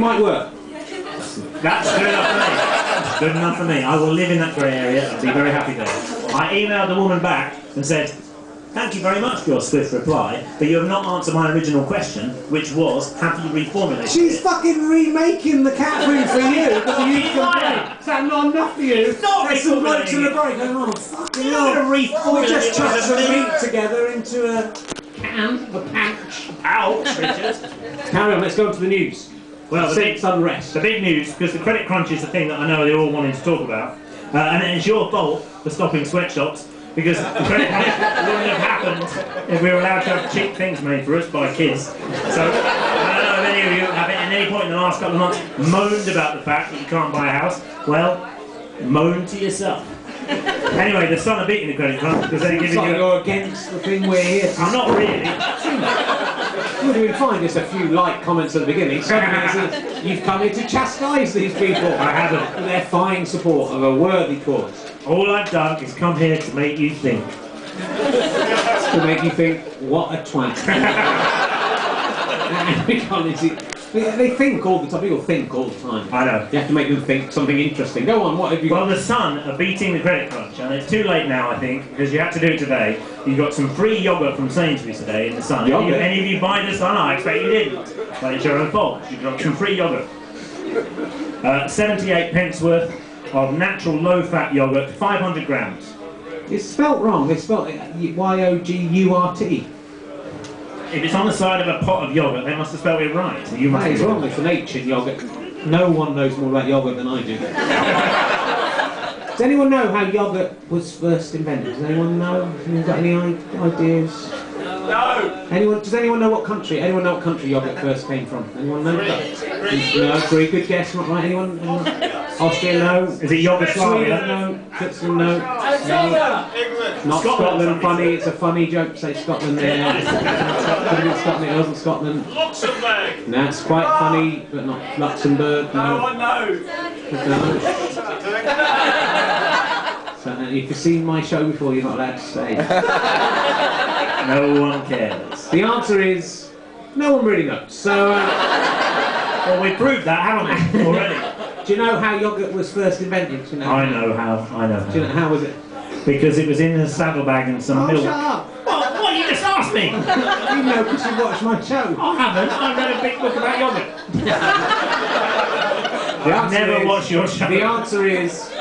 Coffee might work. That's good enough for me. Good enough for me. I will live in that grey area and be very happy there. I emailed the woman back and said, thank you very much for your swift reply, but you have not answered my original question, which was, have you reformulated She's it? fucking remaking the cat food for you because you complained. Is that not enough for you? It's not There's some blokes in the reformulating break going, oh, fucking You're hell. not going to reformulate We just it chucked with some a meat together into a can, a pouch. Ouch, Richard. Carry on, let's go on to the news. Well, Since unrest. the big news, because the credit crunch is the thing that I know they're all wanting to talk about, and it's your fault for stopping sweatshops, because the credit crunch wouldn't have happened if we were allowed to have cheap things made for us by kids. So, I don't know if any of you have at any point in the last couple of months moaned about the fact that you can't buy a house. Well, moan to yourself. Anyway, the Sun are beating the credit crunch because they're giving you... You're against the thing we're here to... I'm not really. Well, you'll find just a few light comments at the beginning. Suddenly, you've come here to chastise these people. I haven't. They're fine support of a worthy cause. All I've done is come here to make you think. To make you think, what a twat. They think all the time. People think all the time. I know. You have to make them think something interesting. Go on, what have you got? Well, the Sun are beating the credit crunch, and it's too late now, I think, because you had to do it today. You got some free yoghurt from Sainsbury's today in the Sun. If any of you buy the Sun, I expect you didn't. But it's your own fault. You got some free yoghurt. 78 pence worth of natural low-fat yoghurt, 500 grams. It's spelt wrong. It's spelt Y-O-G-U-R-T. If it's on the side of a pot of yoghurt, they must have spelled it right. So you must That is wrong. It's an H in yoghurt. No one knows more about yoghurt than I do. Does anyone know how yoghurt was first invented? Does anyone know? Anyone got any ideas? No! Does anyone know what country? Anyone know what country yoghurt first came from? Anyone know? Greece. No, Greek. Good guess. Not right. Anyone? Austria? No. Is it Yugoslavia? Sweden? No. Switzerland? No. England. Not Scotland. Scotland. Funny. It's a funny joke. Say Scotland there. Scotland. It wasn't Scotland. Luxembourg. No, it's quite funny, but not Luxembourg. No one knows. No. So, if you've seen my show before, you're not allowed to say. No one cares. The answer is, no one really knows. So, well, we proved that, haven't we, already? do you know how yoghurt was first invented? Do you know? I know how. Do you know how was it? Because it was in a saddlebag and some milk. Shut up! What? You just asked me! You know, because you watched my show. I haven't. I've read a big book about yoghurt. I've never watched your show. The answer is,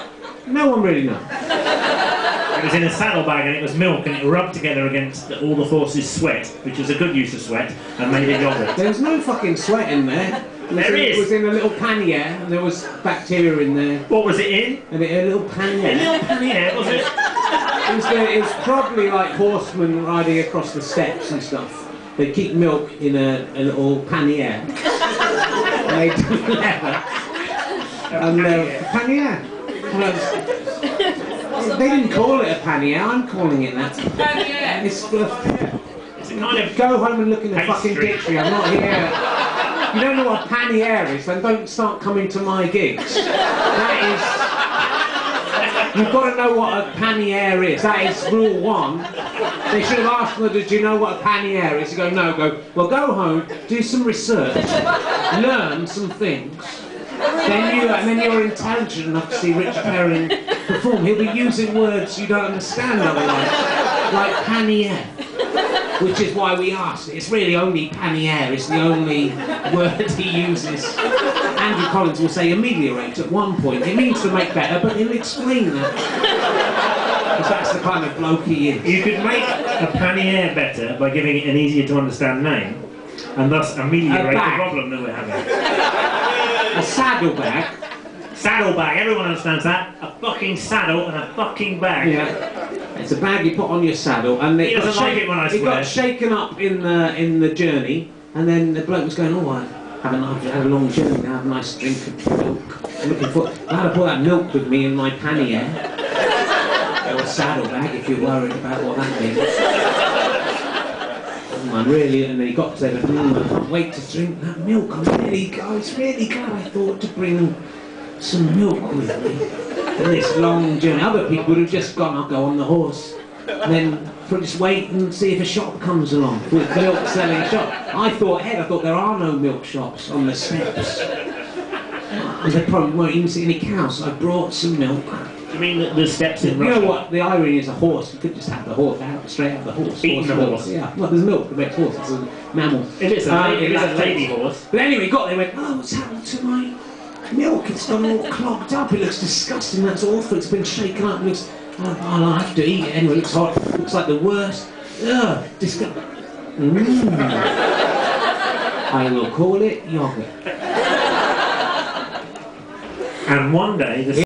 no one really knows. It was in a saddlebag and it was milk and it rubbed together against all the horse's sweat, which was a good use of sweat, and made it yoghurt. There was no fucking sweat in there. It was in a little pannier, and there was bacteria in there. What was it in? And a little pannier. A little pannier, was it? It was probably like horsemen riding across the steppes and stuff. They keep milk in a little pannier. Made of leather. And pannier. They didn't call it a pannier, I'm calling it that. Pannier. It's It's a kind of... Go home and look in the pastry. fucking dictionary, I'm not here. You don't know what a pannier is, then don't start coming to my gigs. That is... You've got to know what a pannier is. That is rule 1. They should have asked them, did you know what a pannier is? You go, no. Go, well, go home, do some research, learn some things. Then you're intelligent enough to see Richard Herrin perform. He'll be using words you don't understand otherwise, like pannier, which is why we asked. It's really only pannier. It's the only word he uses. Andrew Collings will say ameliorate at one point. It means to make better, but he'll explain that. Because that's the kind of bloke he is. You could make a pannier better by giving it an easier to understand name, and thus ameliorate the problem that we're having. A saddlebag. Saddlebag, everyone understands that. A fucking saddle and a fucking bag. Yeah. It's a bag you put on your saddle, and He doesn't like it when I it swear. got shaken up in the journey, and then the bloke was going, oh, I've had a long journey now, have a nice drink of milk. I'm looking for, I had to put that milk with me in my pannier. Or a saddlebag, if you're worried about what that means. I'm really, and then he got to say, I can't wait to drink that milk. I was really glad I thought to bring some milk with me for this long journey. Other people would have just gone, I'll go on the horse. then just wait and see if a shop comes along with milk selling shop. I thought there are no milk shops on the steps. They probably won't even see any cows, so I brought some milk. Do you mean the steps in You Russia? know what? The irony is a horse. You could just have the horse out, straight out the horse. Eating the milk. horse. Yeah. Well, there's milk that makes horse. It's a mammal. If it's a lady horse. But anyway, they went, oh, what's happened to my milk? It's gone all clogged up. It looks disgusting. That's awful. It's been shaken up. It looks, I'll have to eat it anyway. It looks hot. It looks like the worst. Ugh, disgusting. I will call it yogurt. And one day, the